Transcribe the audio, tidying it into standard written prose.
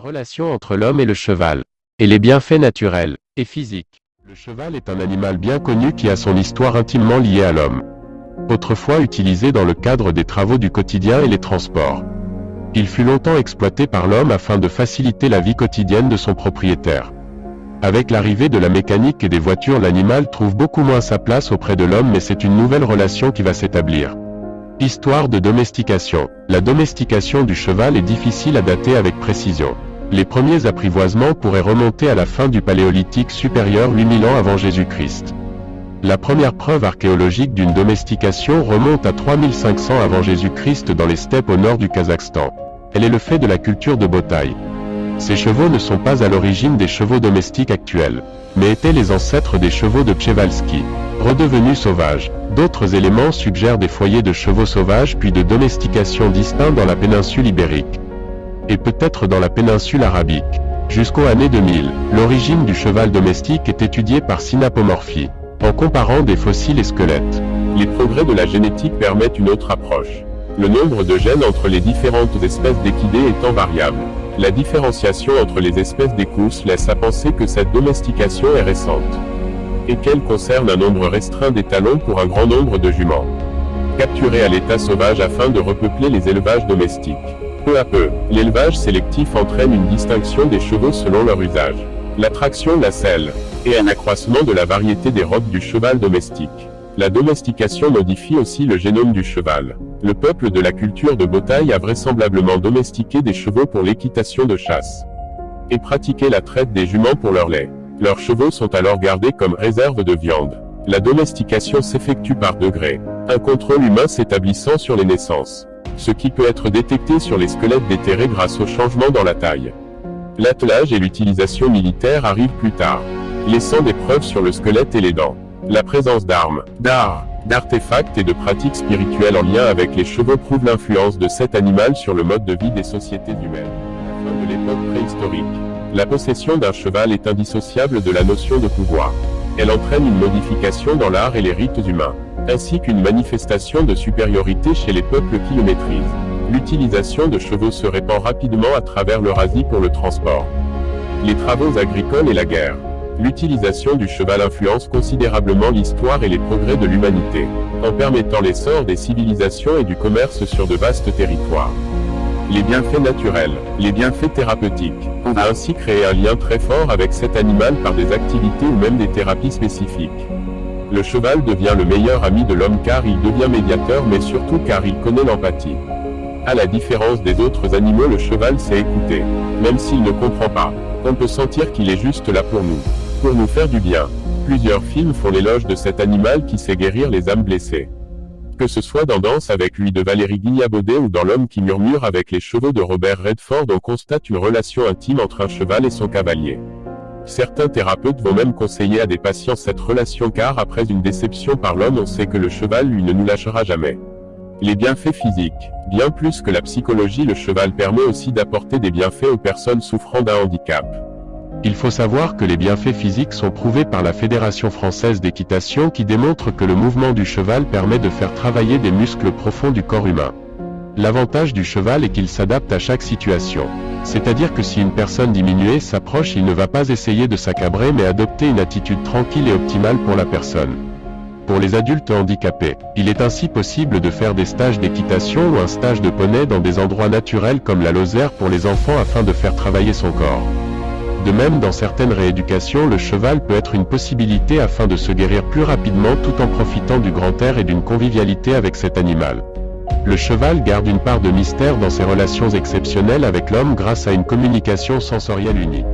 relation entre l'homme et le cheval, et les bienfaits naturels et physiques. Le cheval est un animal bien connu qui a son histoire intimement liée à l'homme. Autrefois utilisé dans le cadre des travaux du quotidien et les transports. Il fut longtemps exploité par l'homme afin de faciliter la vie quotidienne de son propriétaire. Avec l'arrivée de la mécanique et des voitures, l'animal trouve beaucoup moins sa place auprès de l'homme, mais c'est une nouvelle relation qui va s'établir. Histoire de domestication. La domestication du cheval est difficile à dater avec précision. Les premiers apprivoisements pourraient remonter à la fin du Paléolithique supérieur 8000 ans avant Jésus-Christ. La première preuve archéologique d'une domestication remonte à 3500 avant Jésus-Christ dans les steppes au nord du Kazakhstan. Elle est le fait de la culture de Botaï. Ces chevaux ne sont pas à l'origine des chevaux domestiques actuels, mais étaient les ancêtres des chevaux de Przewalski, redevenus sauvages. D'autres éléments suggèrent des foyers de chevaux sauvages puis de domestication distincts dans la péninsule ibérique, et peut-être dans la péninsule arabique. Jusqu'aux années 2000, l'origine du cheval domestique est étudiée par synapomorphie, en comparant des fossiles et squelettes. Les progrès de la génétique permettent une autre approche. Le nombre de gènes entre les différentes espèces d'équidés étant variable, la différenciation entre les espèces d'équus laisse à penser que cette domestication est récente, et qu'elle concerne un nombre restreint d'étalons pour un grand nombre de juments, capturés à l'état sauvage afin de repeupler les élevages domestiques. Peu à peu, l'élevage sélectif entraîne une distinction des chevaux selon leur usage, l'attraction de la selle, et un accroissement de la variété des robes du cheval domestique. La domestication modifie aussi le génome du cheval. Le peuple de la culture de Botaï a vraisemblablement domestiqué des chevaux pour l'équitation de chasse, et pratiqué la traite des juments pour leur lait. Leurs chevaux sont alors gardés comme réserve de viande. La domestication s'effectue par degrés, un contrôle humain s'établissant sur les naissances, ce qui peut être détecté sur les squelettes déterrés grâce au changement dans la taille. L'attelage et l'utilisation militaire arrivent plus tard, laissant des preuves sur le squelette et les dents. La présence d'armes, d'artefacts et de pratiques spirituelles en lien avec les chevaux prouve l'influence de cet animal sur le mode de vie des sociétés humaines. À la fin de l'époque préhistorique, la possession d'un cheval est indissociable de la notion de pouvoir. Elle entraîne une modification dans l'art et les rites humains, ainsi qu'une manifestation de supériorité chez les peuples qui le maîtrisent. L'utilisation de chevaux se répand rapidement à travers l'Eurasie pour le transport, les travaux agricoles et la guerre. L'utilisation du cheval influence considérablement l'histoire et les progrès de l'humanité, en permettant l'essor des civilisations et du commerce sur de vastes territoires. Les bienfaits naturels, les bienfaits thérapeutiques. On a ainsi créé un lien très fort avec cet animal par des activités ou même des thérapies spécifiques. Le cheval devient le meilleur ami de l'homme car il devient médiateur, mais surtout car il connaît l'empathie. À la différence des autres animaux, le cheval sait écouter, même s'il ne comprend pas. On peut sentir qu'il est juste là pour nous faire du bien. Plusieurs films font l'éloge de cet animal qui sait guérir les âmes blessées. Que ce soit dans Danse avec lui de Valérie Guignabaudet ou dans L'homme qui murmure avec les chevaux de Robert Redford, on constate une relation intime entre un cheval et son cavalier. Certains thérapeutes vont même conseiller à des patients cette relation car après une déception par l'homme, on sait que le cheval lui ne nous lâchera jamais. Les bienfaits physiques. Bien plus que la psychologie, le cheval permet aussi d'apporter des bienfaits aux personnes souffrant d'un handicap. Il faut savoir que les bienfaits physiques sont prouvés par la Fédération française d'équitation qui démontre que le mouvement du cheval permet de faire travailler des muscles profonds du corps humain. L'avantage du cheval est qu'il s'adapte à chaque situation. C'est-à-dire que si une personne diminuée s'approche, il ne va pas essayer de s'accabrer mais adopter une attitude tranquille et optimale pour la personne. Pour les adultes handicapés, il est ainsi possible de faire des stages d'équitation ou un stage de poney dans des endroits naturels comme la Lozère pour les enfants afin de faire travailler son corps. De même, dans certaines rééducations, le cheval peut être une possibilité afin de se guérir plus rapidement tout en profitant du grand air et d'une convivialité avec cet animal. Le cheval garde une part de mystère dans ses relations exceptionnelles avec l'homme grâce à une communication sensorielle unique.